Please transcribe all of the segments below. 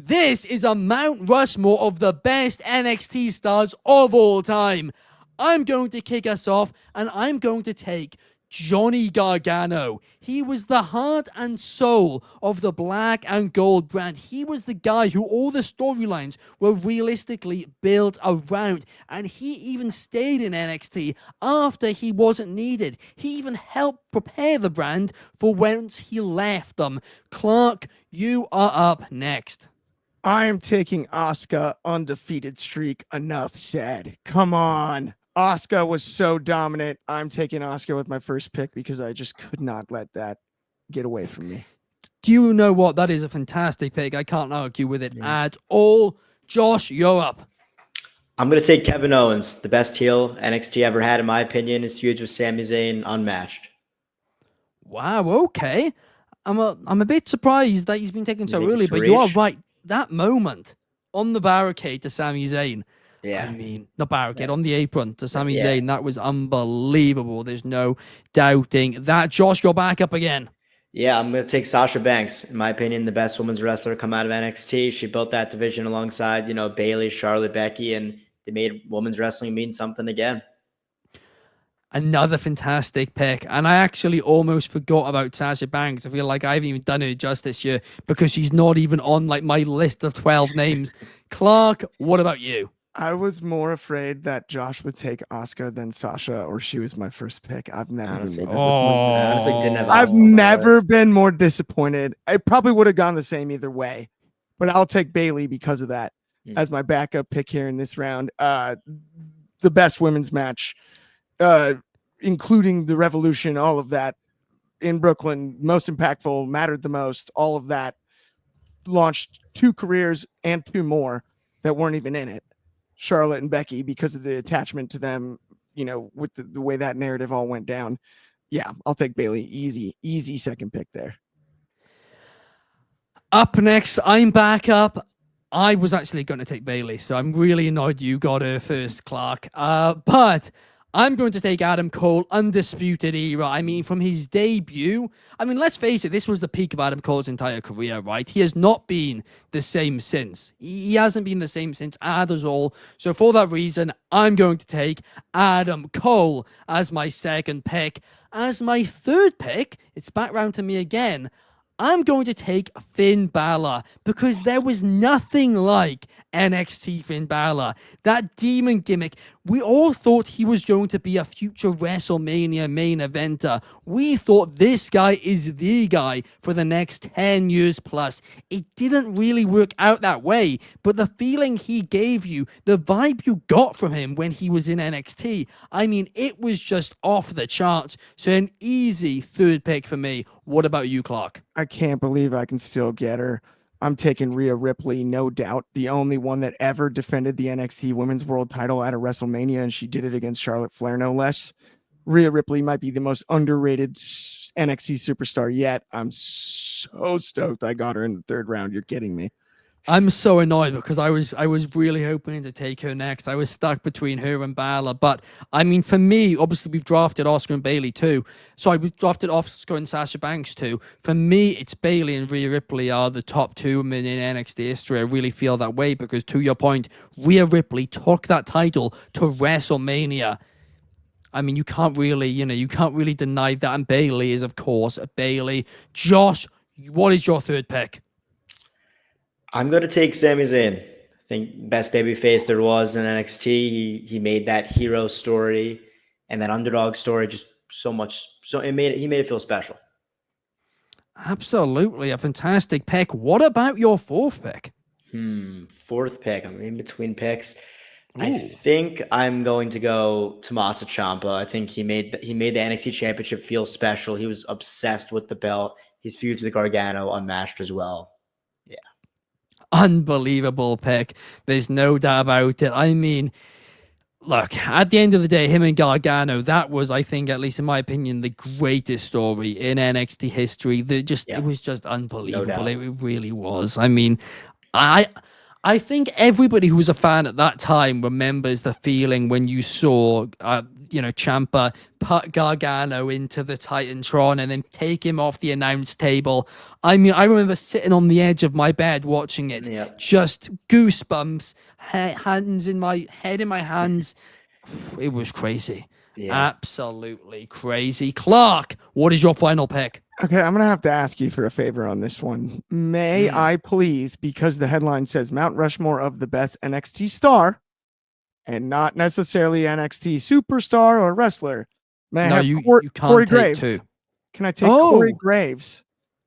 This is a Mount Rushmore of the best NXT stars of all time. I'm going to kick us off, and I'm going to take Johnny Gargano. He was the heart and soul of the black and gold brand. He was the guy who all the storylines were realistically built around, and he even stayed in NXT after he wasn't needed. He even helped prepare the brand for once he left them. Clark, you are up next. I am taking Asuka undefeated streak. Enough said. Come on. Asuka was so dominant. I'm taking Asuka with my first pick because I just could not let that get away from me. Do you know what? That is a fantastic pick. I can't argue with it at all. Josh, you're up. I'm going to take Kevin Owens, the best heel NXT ever had, in my opinion. His feud with Sami Zayn, unmatched. Wow, okay. I'm a bit surprised that he's been taken so early, but you are right. That moment on the barricade to Sami Zayn. Yeah. I mean, not barricade, on the apron to Sami Zayn. That was unbelievable. There's no doubting that. Josh, you're back up again. Yeah, I'm going to take Sasha Banks. In my opinion, the best women's wrestler come out of NXT. She built that division alongside, Bayley, Charlotte, Becky, and they made women's wrestling mean something again. Another fantastic pick. And I actually almost forgot about Sasha Banks. I feel like I haven't even done her justice here because she's not even on my list of 12 names. Clark, what about you? I was more afraid that Josh would take Asuka than Sasha, or she was my first pick. I've never been more disappointed. I honestly didn't have I've never been more disappointed. I probably would have gone the same either way, but I'll take Bayley because of that as my backup pick here in this round. The best women's match, including the Revolution, all of that in Brooklyn, most impactful, mattered the most, all of that, launched 2 careers and 2 more that weren't even in it. Charlotte and Becky, because of the attachment to them, with the way that narrative all went down. Yeah, I'll take Bayley. Easy second pick there. Up next, I'm back up. I was actually going to take Bayley, so I'm really annoyed you got her first, Clark. But I'm going to take Adam Cole, Undisputed Era. I mean, from his debut, let's face it, this was the peak of Adam Cole's entire career, right? He has not been the same since. He hasn't been the same since at all. So for that reason, I'm going to take Adam Cole as my second pick. As my third pick, it's back round to me again. I'm going to take Finn Balor because there was nothing like NXT Finn Balor. That demon gimmick, we all thought he was going to be a future WrestleMania main eventer. We thought this guy is the guy for the next 10 years plus. It didn't really work out that way, but the feeling he gave you, the vibe you got from him when he was in NXT, it was just off the charts. So an easy third pick for me. What about you, Clark? I can't believe I can still get her. I'm taking Rhea Ripley, no doubt. The only one that ever defended the NXT Women's World title at a WrestleMania, and she did it against Charlotte Flair, no less. Rhea Ripley might be the most underrated NXT superstar yet. I'm so stoked I got her in the 3rd round. You're kidding me. I'm so annoyed because I was really hoping to take her next. I was stuck between her and Balor. But, for me, obviously we've drafted Asuka and Bayley too. Sorry, we've drafted Asuka and Sasha Banks too. For me, it's Bayley and Rhea Ripley are the top 2 women in NXT history. I really feel that way because, to your point, Rhea Ripley took that title to WrestleMania. You can't really deny that. And Bayley is, of course, Bayley. Josh, what is your third pick? I'm going to take Sami Zayn. I think best babyface there was in NXT. He made that hero story and that underdog story just so much. So he made it feel special. Absolutely. A fantastic pick. What about your 4th pick? 4th pick. I'm in between picks. Ooh. I think I'm going to go Tommaso Ciampa. I think he made the NXT Championship feel special. He was obsessed with the belt. His feud with Gargano unmatched as well. Unbelievable pick. There's no doubt about it. Look, at the end of the day, him and Gargano, that was, I think, at least in my opinion, the greatest story in NXT history. It was just unbelievable. No doubt. It really was. I think everybody who was a fan at that time remembers the feeling when you saw, Ciampa put Gargano into the Titantron and then take him off the announce table. I mean, I remember sitting on the edge of my bed watching it, Yep. just goosebumps, hands in my head in my hands. It was crazy. Yeah. Absolutely crazy. Clark, what is your final pick? Okay, I'm gonna have to ask you for a favor on this one. May I please, because the headline says Mount Rushmore of the best NXT star, and not necessarily NXT superstar or wrestler. May I No, have you Corey can't take Graves? two. Can I take Corey Oh. Graves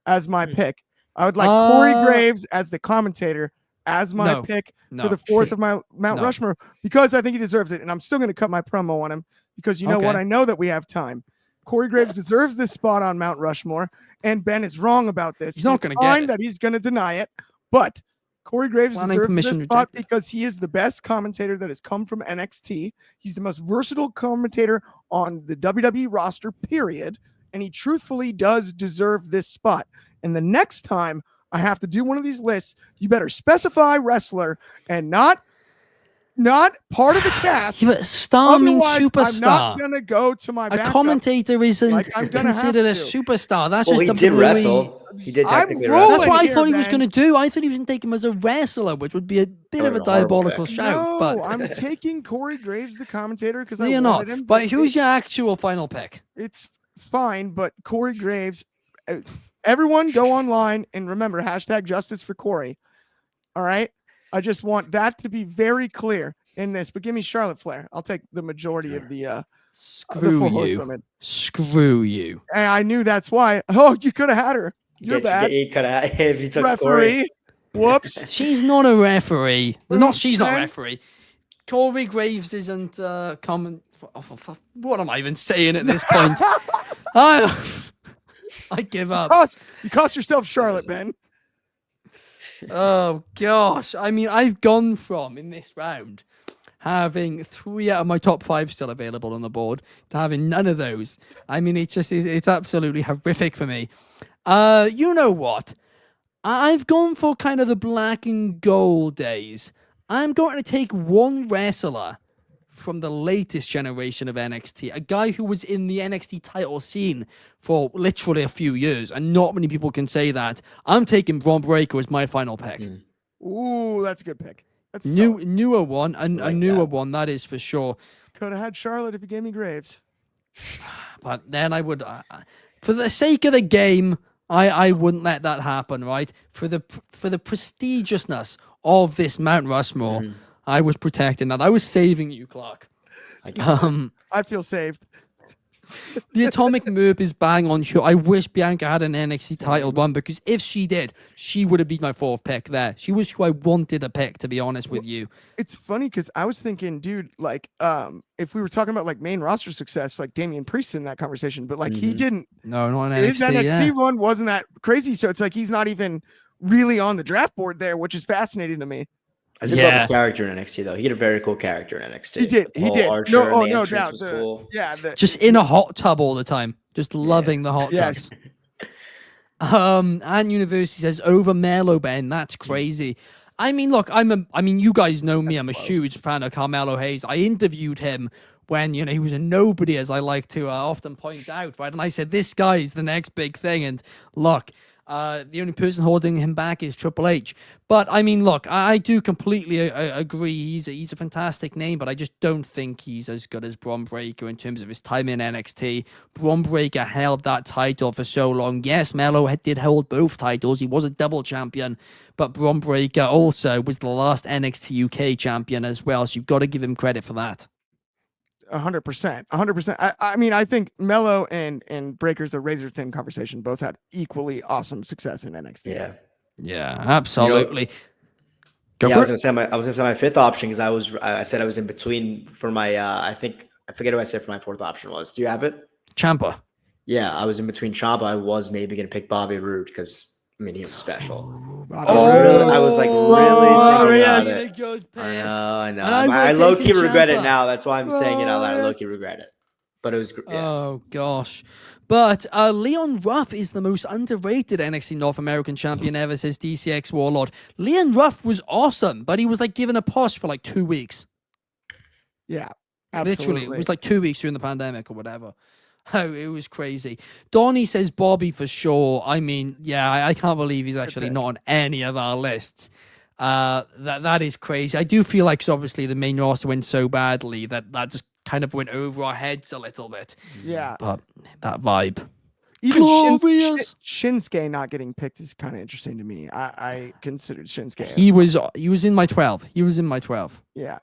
as my pick? I would like Corey Uh, Graves as the commentator as my No, pick for no. the fourth of my Mount No. Rushmore because I think he deserves it, and I'm still going to cut my promo on him because you know what? Okay. I know that we have time. Corey Graves deserves this spot on Mount Rushmore, and Ben is wrong about this. He's not It's gonna get fine it. that he's going to deny it, but Corey Graves Planning deserves permission this spot rejected. because he is the best commentator that has come from NXT. He's the most versatile commentator on the WWE roster, period. And he truthfully does deserve this spot. And the next time I have to do one of these lists, you better specify wrestler and not part of the cast. Yeah, but star means Otherwise, I'm not superstar. gonna go to my A backup. commentator isn't Like, I'm gonna have considered a to. superstar. That's Well, just he did WWE. wrestle. He did I'm technically rolling wrestle. That's what I here, thought he was Ben. going to do. I thought he was going to take him as a wrestler, which would be a bit That of a would've been a horrible diabolical pick. shout. No, but I'm taking Corey Graves, the commentator, because no, I you're wanted not. him. But who's your actual final pick? It's fine, but Corey Graves. Everyone go online and remember #justice for Corey. All right. I just want that to be very clear in this. But give me Charlotte Flair. I'll take the majority of the Screw four you. horsewomen. Screw you. And I knew that's why. Oh, you could have had her. You're bad. You could have if you took Corey. Referee. Whoops. She's not a referee. She's not a Ben? referee. Corey Graves isn't common. What am I even saying at this point? I give up. You cost yourself Charlotte, Ben. Oh gosh. I mean, I've gone from in this round having 3 out of my top 5 still available on the board to having none of those. I mean, it's absolutely horrific for me. You know what? I've gone for kind of the black and gold days. I'm going to take one wrestler from the latest generation of NXT, a guy who was in the NXT title scene for literally a few years, and not many people can say that. I'm taking Braun Breaker as my final pick. Ooh, that's a good pick. That's Newer one, a like newer that. one, that is for sure. could have had Charlotte if you gave me Graves. But then I would, for the sake of the game, I wouldn't let that happen, right? For the prestigiousness of this Mount Rushmore, I was protecting that. I was saving you, Clark. I feel saved. The Atomic Merp is bang on sure. I wish Bianca had an NXT title run because if she did, she would have been my 4th pick there. She was who I wanted to pick, to be honest with you. It's funny because I was thinking, dude, like, if we were talking about like main roster success, like Damian Priest in that conversation, but like he didn't. No, not an His NXT. NXT Yeah. one wasn't that crazy, so it's like he's not even really on the draft board there, which is fascinating to me. I did love Yeah. his character in NXT though. He had a very cool character in NXT. He did. The He Paul did. Archer No, and oh, the no entrance doubt. was The- cool. Yeah. Just in a hot tub all the time. Just loving the hot Yes. tubs. And University says over Melo, Ben. That's crazy. I mean, look, you guys know me. I'm a huge fan of Carmelo Hayes. I interviewed him when, he was a nobody, as I like to often point out, right? And I said, this guy is the next big thing. And look, the only person holding him back is Triple H. But I mean, look, I do completely agree. He's a fantastic name, but I just don't think he's as good as Braun Breaker in terms of his time in NXT. Braun Breaker held that title for so long. Yes, Melo did hold both titles. He was a double champion, but Braun Breaker also was the last NXT UK champion as well. So you've got to give him credit for that. 100%. 100%. I mean, I think Mello and Breaker's a razor thin conversation. Both had equally awesome success in NXT. Yeah. Yeah, absolutely. I was gonna say my 5th option because I said I was in between for my I forget who I said for my 4th option was. Do you have it? Ciampa. Yeah, I was in between Ciampa. I was maybe gonna pick Bobby Roode because I mean he was special. I was like really thinking about it. Good pick. I know. And I I would low take key regret it Ciampa. now. That's why I'm saying it out loud. I low key regret it. But it was yeah. Oh gosh, But Leon Ruff is the most underrated NXT North American champion ever, says DCX Warlord. Leon Ruff was awesome, but he was like given a pause for like 2 weeks. Yeah, absolutely. Literally, it was like 2 weeks during the pandemic or whatever. Oh, it was crazy. Donnie says Bobby for sure. I mean, yeah, I can't believe he's actually not on any of our lists. That is crazy. I do feel like, 'cause obviously the main roster went so badly that just kind of went over our heads a little bit. Yeah. But that vibe. Even Glorious. Shinsuke not getting picked is kind of interesting to me. I considered Shinsuke. He was in my 12. He was in my 12. Yeah.